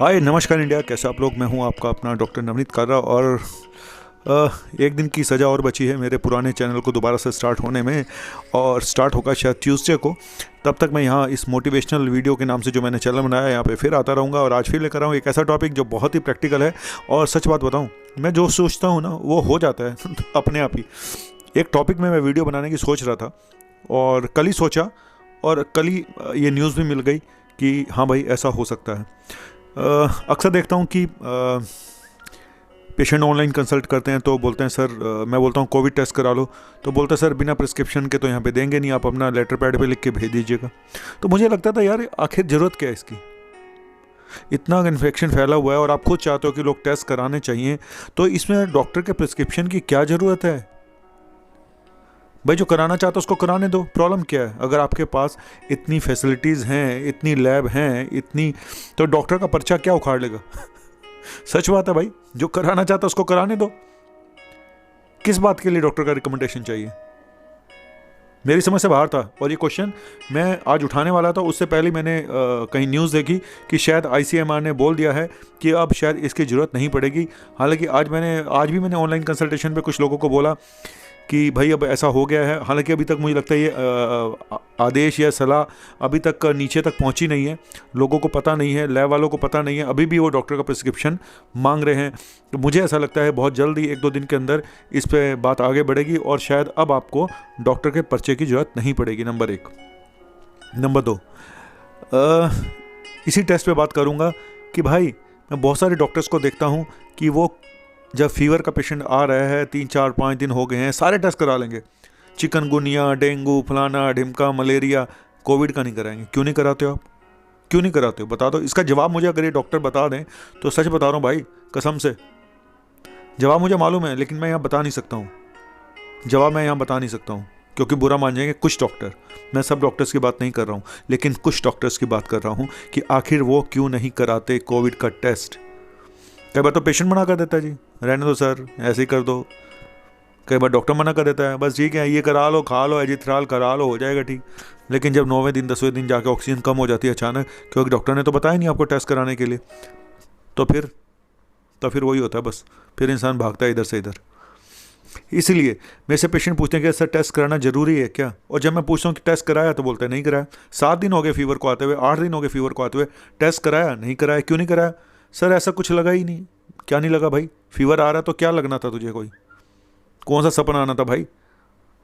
हाय नमस्कार इंडिया, कैसे आप लोग। मैं हूं आपका अपना डॉक्टर नवनीत कारा और एक दिन की सज़ा और बची है मेरे पुराने चैनल को दोबारा से स्टार्ट होने में, और स्टार्ट होगा शायद ट्यूसडे को। तब तक मैं यहाँ इस मोटिवेशनल वीडियो के नाम से जो मैंने चैनल बनाया है यहाँ पे फिर आता रहूँगा। और आज फिर लेकर आऊँ एक ऐसा टॉपिक जो बहुत ही प्रैक्टिकल है। और सच बात बताऊँ, मैं जो सोचता हूँ ना वो हो जाता है अपने आप ही। एक टॉपिक में मैं वीडियो बनाने की सोच रहा था और कल ही सोचा और कल ही ये न्यूज़ भी मिल गई कि हाँ भाई ऐसा हो सकता है। अक्सर देखता हूँ कि पेशेंट ऑनलाइन कंसल्ट करते हैं तो बोलते हैं सर, मैं बोलता हूँ कोविड टेस्ट करा लो, तो बोलते हैं सर बिना प्रिस्क्रिप्शन के तो यहाँ पे देंगे नहीं, आप अपना लेटर पैड पे लिख के भेज दीजिएगा। तो मुझे लगता था यार आखिर ज़रूरत क्या है इसकी, इतना इन्फेक्शन फैला हुआ है और आप खुद चाहते हो कि लोग टेस्ट कराने चाहिए, तो इसमें डॉक्टर के प्रिस्क्रिप्शन की क्या ज़रूरत है। भाई जो कराना चाहता है उसको कराने दो, प्रॉब्लम क्या है। अगर आपके पास इतनी फैसिलिटीज़ हैं, इतनी लैब हैं, इतनी, तो डॉक्टर का पर्चा क्या उखाड़ लेगा सच बात है भाई, जो कराना चाहता है उसको कराने दो। किस बात के लिए डॉक्टर का रिकमेंडेशन चाहिए, मेरी समझ से बाहर था। और ये क्वेश्चन मैं आज उठाने वाला था, उससे पहले मैंने कहीं न्यूज़ देखी कि शायद ICMR ने बोल दिया है कि अब शायद इसकी ज़रूरत नहीं पड़ेगी। हालांकि आज भी मैंने ऑनलाइन कंसल्टेशन पे कुछ लोगों को बोला कि भाई अब ऐसा हो गया है। हालांकि अभी तक मुझे लगता है ये आदेश या सलाह अभी तक नीचे तक पहुंची नहीं है, लोगों को पता नहीं है, लैब वालों को पता नहीं है, अभी भी वो डॉक्टर का प्रिस्क्रिप्शन मांग रहे हैं। तो मुझे ऐसा लगता है बहुत जल्दी 1-2 दिन के अंदर इस पर बात आगे बढ़ेगी और शायद अब आपको डॉक्टर के पर्चे की ज़रूरत नहीं पड़ेगी, नंबर 1। नंबर 2, इसी टेस्ट पे बात करूँगा कि भाई मैं बहुत सारे डॉक्टर्स को देखता हूँ कि वो जब फीवर का पेशेंट आ रहा है, 3-4-5 दिन हो गए हैं, सारे टेस्ट करा लेंगे, चिकनगुनिया, डेंगू, फलाना ढिमका, मलेरिया, कोविड का नहीं कराएंगे। क्यों नहीं कराते हो आप, क्यों नहीं कराते हो, बता दो। इसका जवाब मुझे अगर ये डॉक्टर बता दें तो सच बता रहा हूँ भाई, कसम से जवाब मुझे मालूम है, लेकिन मैं यहाँ बता नहीं सकता हूँ। जवाब मैं यहाँ बता नहीं सकता हूँ क्योंकि बुरा मान जाएंगे कुछ डॉक्टर। मैं सब डॉक्टर्स की बात नहीं कर रहा हूँ, लेकिन कुछ डॉक्टर्स की बात कर रहा हूँ कि आखिर वो क्यों नहीं कराते कोविड का टेस्ट। कई बार तो पेशेंट मना कर देता है, जी रहने दो सर, ऐसे ही कर दो। कई बार डॉक्टर मना कर देता है, बस ठीक है ये करा लो, खा लो, एजिथ्राल करा लो, हो जाएगा ठीक। लेकिन जब 9वें दिन 10वें दिन जाके ऑक्सीजन कम हो जाती है अचानक, क्योंकि डॉक्टर ने तो बताया नहीं आपको टेस्ट कराने के लिए, तो फिर वही होता है, बस फिर इंसान भागता है इधर से इधर। इसीलिए मेरे से पेशेंट पूछते हैं कि सर टेस्ट कराना ज़रूरी है क्या, और जब मैं पूछता हूँ कि टेस्ट कराया तो बोलते हैं नहीं कराया। 7 दिन हो गए फीवर को आते हुए, 8 दिन हो गए फीवर को आते हुए, टेस्ट कराया नहीं कराया, क्यों नहीं कराया सर, ऐसा कुछ लगा ही नहीं। क्या नहीं लगा भाई, फीवर आ रहा तो क्या लगना था तुझे, कोई कौन सा सपना आना था भाई।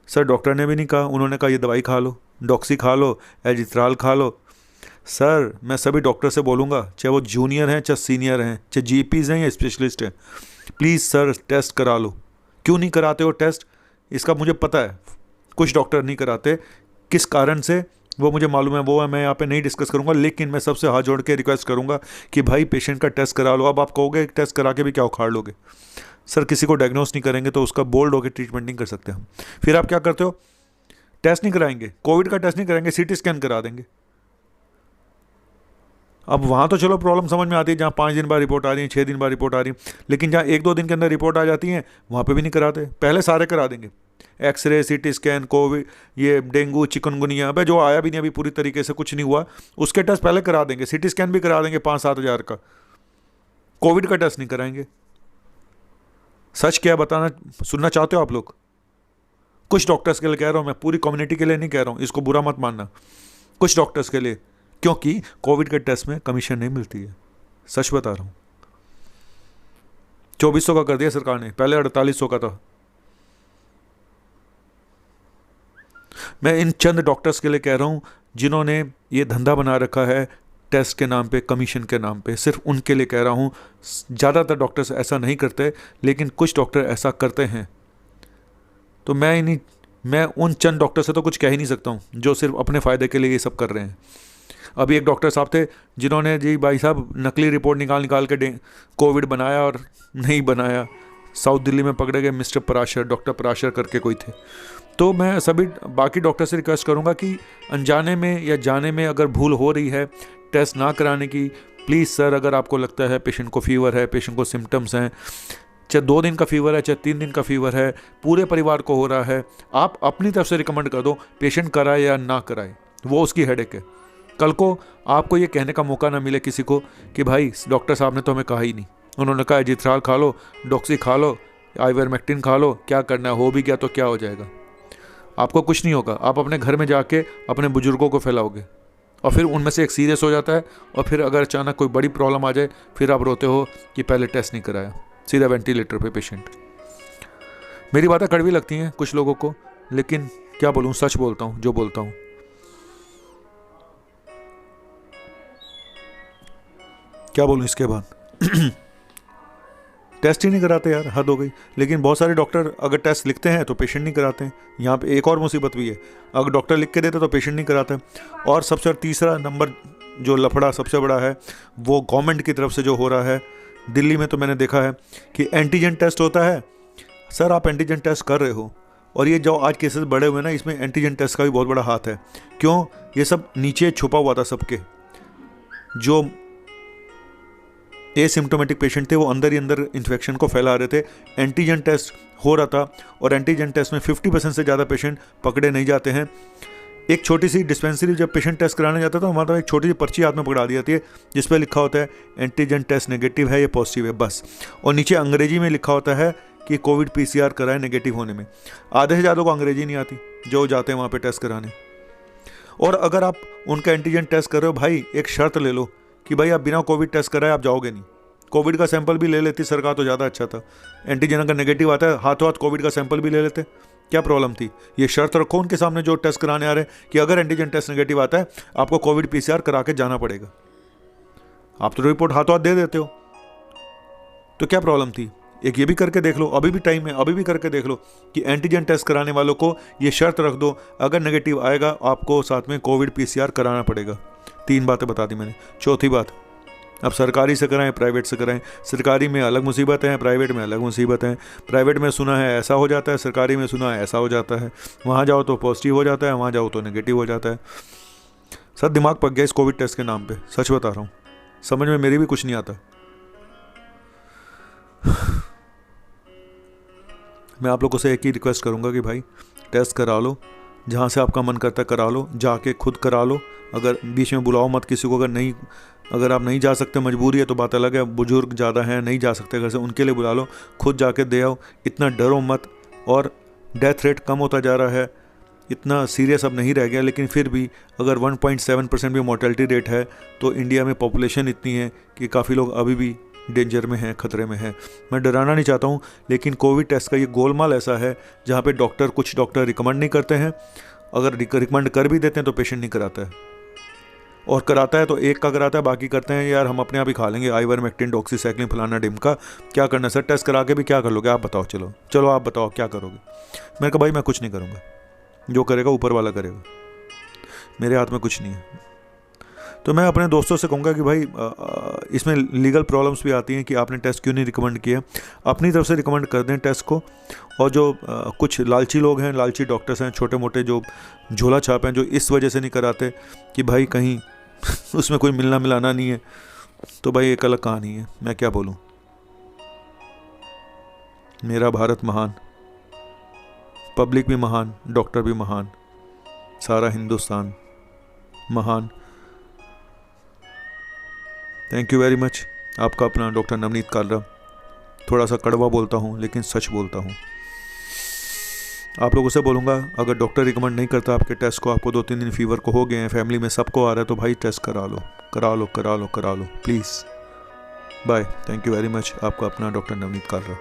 सर डॉक्टर ने भी नहीं कहा, उन्होंने कहा ये दवाई खा लो, डॉक्सी खा लो, एजिथ्राल खा लो। सर मैं सभी डॉक्टर से बोलूँगा, चाहे वो जूनियर हैं चाहे सीनियर हैं, चाहे GPs हैं या स्पेशलिस्ट हैं, प्लीज़ सर टेस्ट करा लो। क्यों नहीं कराते हो टेस्ट, इसका मुझे पता है कुछ डॉक्टर नहीं कराते, किस कारण से वो मुझे मालूम है, वो मैं यहाँ पे नहीं डिस्कस करूँगा। लेकिन मैं सबसे हाथ जोड़ के रिक्वेस्ट करूँगा कि भाई पेशेंट का टेस्ट करा लो। अब आप कहोगे टेस्ट करा के भी क्या उखाड़ लोगे, सर किसी को डायग्नोस नहीं करेंगे तो उसका बोल्ड होकर ट्रीटमेंट नहीं कर सकते हम। फिर आप क्या करते हो, टेस्ट नहीं कराएंगे, कोविड का टेस्ट नहीं कराएंगे, CT स्कैन करा देंगे। अब वहाँ तो चलो प्रॉब्लम समझ में आती है, जहाँ 5 दिन बाद रिपोर्ट आ रही है, 6 दिन बाद रिपोर्ट आ रही है, लेकिन जहाँ 1-2 दिन के अंदर रिपोर्ट आ जाती है वहाँ पे भी नहीं कराते। पहले सारे करा देंगे, एक्सरे, CT स्कैन, कोविड, ये डेंगू, चिकनगुनिया, भाई जो आया भी नहीं अभी पूरी तरीके से कुछ नहीं हुआ, उसके टेस्ट पहले करा देंगे, CT स्कैन भी करा देंगे 5-7 हज़ार का, कोविड का टेस्ट नहीं कराएंगे। सच क्या बताना सुनना चाहते हो आप लोग। कुछ डॉक्टर्स के लिए कह रहा हूँ मैं, पूरी कम्युनिटी के लिए नहीं कह रहा हूँ, इसको बुरा मत मानना, कुछ डॉक्टर्स के लिए, क्योंकि कोविड के टेस्ट में कमीशन नहीं मिलती है। सच बता रहा हूँ, 2400 का कर दिया सरकार ने, पहले 4800 का था। मैं इन चंद डॉक्टर्स के लिए कह रहा हूँ जिन्होंने ये धंधा बना रखा है टेस्ट के नाम पे, कमीशन के नाम पे, सिर्फ उनके लिए कह रहा हूँ। ज़्यादातर डॉक्टर्स ऐसा नहीं करते, लेकिन कुछ डॉक्टर ऐसा करते हैं। तो मैं उन चंद डॉक्टर से तो कुछ कह ही नहीं सकता हूँ जो सिर्फ अपने फ़ायदे के लिए ये सब कर रहे हैं। अभी एक डॉक्टर साहब थे जिन्होंने, जी भाई साहब, नकली रिपोर्ट निकाल के कोविड बनाया और नहीं बनाया, साउथ दिल्ली में पकड़े गए मिस्टर पराशर, डॉक्टर पराशर करके कोई थे। तो मैं सभी बाकी डॉक्टर से रिक्वेस्ट करूंगा कि अनजाने में या जाने में अगर भूल हो रही है टेस्ट ना कराने की, प्लीज़ सर, अगर आपको लगता है पेशेंट को फीवर है, पेशेंट को सिम्टम्स हैं, चाहे 2 दिन का फीवर है, चाहे 3 दिन का फीवर है, पूरे परिवार को हो रहा है, आप अपनी तरफ से रिकमेंड कर दो पेशेंट कराए या ना कराए, वो उसकी हेडेक है। कल को आपको ये कहने का मौका ना मिले किसी को कि भाई डॉक्टर साहब ने तो हमें कहा ही नहीं, उन्होंने कहा एजिथ्राल खा लो, डॉक्सी खा लो, आइवरमेक्टिन खा लो, क्या करना है, हो भी गया तो क्या हो जाएगा। आपको कुछ नहीं होगा, आप अपने घर में जाके अपने बुजुर्गों को फैलाओगे और फिर उनमें से एक सीरियस हो जाता है और फिर अगर अचानक कोई बड़ी प्रॉब्लम आ जाए फिर आप रोते हो कि पहले टेस्ट नहीं कराया, सीधा वेंटिलेटर पे पेशेंट। मेरी बातें कड़वी लगती हैं कुछ लोगों को, लेकिन क्या बोलूँ, सच बोलता हूँ जो बोलता हूँ। क्या बोलूँ इसके बाद टेस्ट ही नहीं कराते यार, हद हो गई। लेकिन बहुत सारे डॉक्टर अगर टेस्ट लिखते हैं तो पेशेंट नहीं कराते हैं। यहाँ पे एक और मुसीबत भी है, अगर डॉक्टर लिख के देते तो पेशेंट नहीं कराते। और सबसे तीसरा नंबर जो लफड़ा सबसे बड़ा है वो गवर्नमेंट की तरफ से जो हो रहा है। दिल्ली में तो मैंने देखा है कि एंटीजन टेस्ट होता है। सर आप एंटीजन टेस्ट कर रहे हो, और ये जो आज केसेस बढ़े हुए ना, इसमें एंटीजन टेस्ट का भी बहुत बड़ा हाथ है। क्यों? ये सब नीचे छुपा हुआ था सबके। जो एसिम्प्टोमेटिक पेशेंट थे वो अंदर ही अंदर इन्फेक्शन को फैला रहे थे। एंटीजन टेस्ट हो रहा था और एंटीजन टेस्ट में 50% से ज़्यादा पेशेंट पकड़े नहीं जाते हैं। एक छोटी सी डिस्पेंसरी जब पेशेंट टेस्ट कराने जाता था, हमारा एक छोटी सी पर्ची हाथ में पकड़ा दी जाती है जिस पर लिखा होता है एंटीजन टेस्ट नेगेटिव है, ये पॉजिटिव है, बस। और नीचे अंग्रेजी में लिखा होता है कि कोविड PCR कराए नेगेटिव होने में। आधे से ज़्यादा को अंग्रेजी नहीं आती जो जाते हैं वहाँ पे टेस्ट कराने। और अगर आप उनका एंटीजन टेस्ट कर रहे हो, भाई एक शर्त ले लो कि भाई आप बिना कोविड टेस्ट कराए आप जाओगे नहीं। कोविड का सैंपल भी ले लेती सरकार तो ज़्यादा अच्छा था। एंटीजन अगर नेगेटिव आता है हाथों हाथ कोविड का सैंपल भी ले लेते, क्या प्रॉब्लम थी? ये शर्त रखो उनके सामने जो टेस्ट कराने आ रहे हैं कि अगर एंटीजन टेस्ट नेगेटिव आता है आपको कोविड PCR करा के जाना पड़ेगा। आप तो रिपोर्ट हाथों हाथ दे देते हो, तो क्या प्रॉब्लम थी? एक ये भी करके देख लो, अभी भी टाइम है, अभी भी करके देख लो कि एंटीजन टेस्ट कराने वालों को ये शर्त रख दो, अगर नेगेटिव आएगा आपको साथ में कोविड PCR कराना पड़ेगा। 3 बातें बता दी मैंने। चौथी बात, अब सरकारी से कराएं प्राइवेट से कराएं। सरकारी में अलग मुसीबत है, प्राइवेट में अलग मुसीबत है। प्राइवेट में सुना है ऐसा हो जाता है, सरकारी में सुना है ऐसा हो जाता है। वहाँ जाओ तो पॉजिटिव हो जाता है, वहाँ जाओ तो नेगेटिव हो जाता है। सर दिमाग पक गया इस कोविड टेस्ट के नाम पे, सच बता रहा हूँ, समझ में मेरी भी कुछ नहीं आता। मैं आप लोगों से एक ही रिक्वेस्ट करूँगा कि भाई टेस्ट करा लो, जहाँ से आपका मन करता है करा लो, जाके खुद करा लो। अगर बीच में बुलाओ मत किसी को। अगर आप नहीं जा सकते, मजबूरी है तो बात अलग है, बुजुर्ग ज़्यादा हैं नहीं जा सकते घर से, उनके लिए बुला लो, खुद जाके दे आओ। इतना डरो मत। और डेथ रेट कम होता जा रहा है, इतना सीरियस अब नहीं रह गया, लेकिन फिर भी अगर 1.7% भी मोर्टेलिटी रेट है तो इंडिया में पॉपुलेशन इतनी है कि काफ़ी लोग अभी भी डेंजर में हैं, खतरे में हैं। मैं डराना नहीं चाहता हूँ, लेकिन कोविड टेस्ट का ये गोलमाल ऐसा है जहाँ पे कुछ डॉक्टर रिकमेंड नहीं करते हैं। अगर रिकमेंड कर भी देते हैं तो पेशेंट नहीं कराता है, और कराता है तो एक का कराता है, बाकी करते हैं यार हम अपने आप ही खा लेंगे आइवरमेक्टिन, डॉक्सीसाइक्लिन, फलाना ढिमका। क्या करना सर, टेस्ट करा के भी क्या कर लोगे आप बताओ? चलो आप बताओ क्या करोगे? मैंने कहा भाई मैं कुछ नहीं करूँगा, जो करेगा ऊपर वाला करेगा, मेरे हाथ में कुछ नहीं है। तो मैं अपने दोस्तों से कहूँगा कि भाई इसमें लीगल प्रॉब्लम्स भी आती हैं कि आपने टेस्ट क्यों नहीं रिकमेंड किया। अपनी तरफ से रिकमेंड कर दें टेस्ट को। और जो कुछ लालची लोग हैं, लालची डॉक्टर्स हैं, छोटे मोटे जो झोला छाप हैं, जो इस वजह से नहीं कराते कि भाई कहीं उसमें कोई मिलना मिलाना नहीं है, तो भाई एक अलग कहानी है। मैं क्या बोलूँ, मेरा भारत महान, पब्लिक भी महान, डॉक्टर भी महान, सारा हिंदुस्तान महान। Thank you very much. आपका अपना डॉक्टर नवनीत कालरा। थोड़ा सा कड़वा बोलता हूँ लेकिन सच बोलता हूँ। आप लोगों से बोलूँगा, अगर डॉक्टर रिकमेंड नहीं करता आपके टेस्ट को, आपको 2-3 दिन फीवर को हो गए हैं, फैमिली में सबको आ रहा है, तो भाई टेस्ट करा लो please. Bye, thank you very much. आपका अपना डॉक्टर नवनीत कालरा।